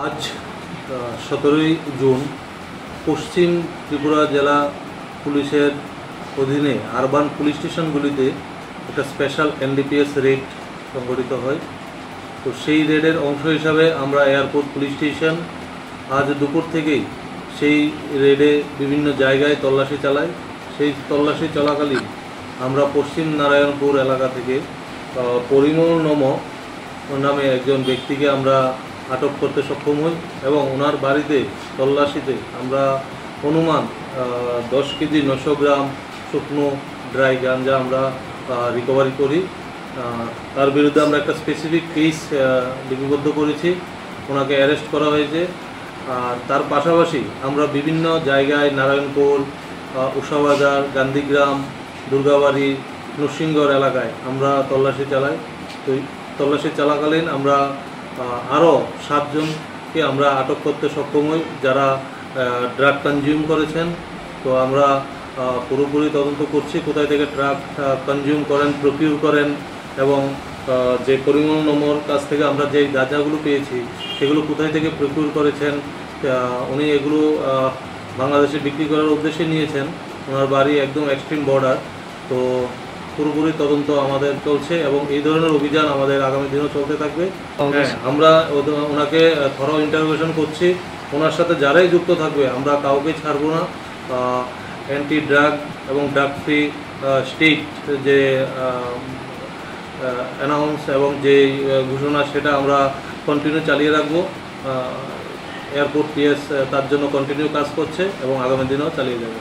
আজ 17ই জুন পশ্চিম ত্রিপুরা জেলা পুলিশের অধীনে আরবান পুলিশ স্টেশনগুলিতে একটা স্পেশাল এনডিপিএস রেড সংগঠিত হয়। তো সেই রেডের অংশ হিসাবে আমরা এয়ারপোর্ট পুলিশ স্টেশন আজ দুপুর থেকেই সেই রেডে বিভিন্ন জায়গায় তল্লাশি চালাই। সেই তল্লাশি চলাকালীন আমরা পশ্চিম নারায়ণপুর এলাকা থেকে পরিমল নামে একজন ব্যক্তিকে আমরা আটক করতে সক্ষম হই এবং ওনার বাড়িতে তল্লাশিতে আমরা অনুমান 10 কেজি 900 গ্রাম শুকনো ড্রাই গাঞ্জা আমরা রিকভারি করি। তার বিরুদ্ধে আমরা একটা স্পেসিফিক কেস লিপিবদ্ধ করেছি, ওনাকে অ্যারেস্ট করা হয়েছে। আর তার পাশাপাশি আমরা বিভিন্ন জায়গায় নারায়ণপুর, উষাবাজার, গান্ধীগ্রাম, দুর্গাবাড়ি, নরসিংগড় এলাকায় আমরা তল্লাশি চালাই। তো তল্লাশি চলাকালীন আমরা আরও 7 জনকে আমরা আটক করতে সক্ষম হই যারা ড্রাগ কনজিউম করেছেন। তো আমরা পুরোপুরি তদন্ত করছি কোথায় থেকে ড্রাগ কনজিউম করেন, প্রকিউর করেন এবং যে পরিমল নম্বর কাছ থেকে আমরা যে গাঁজাগুলো পেয়েছি সেগুলো কোথায় থেকে প্রকিউর করেছেন। উনি এগুলো বাংলাদেশে বিক্রি করার উদ্দেশ্যে নিয়েছেন, ওনার বাড়ি একদম এক্সট্রিম বর্ডার। তো পুরোপুরি তদন্ত আমাদের চলছে এবং এই ধরনের অভিযান আমাদের আগামী দিনেও চলতে থাকবে। আমরা ওনাকে থরো ইন্টারোগেশন করছি, ওনার সাথে যারাই যুক্ত থাকবে আমরা কাউকে ছাড়বো না। অ্যান্টি ড্রাগ এবং ড্রাগ ফ্রি স্টেট যে অ্যানাউন্স এবং যে ঘোষণা সেটা আমরা কন্টিনিউ চালিয়ে রাখবো। এয়ারপোর্ট পিএস তার জন্য কন্টিনিউ কাজ করছে এবং আগামী দিনেও চালিয়ে যাবে।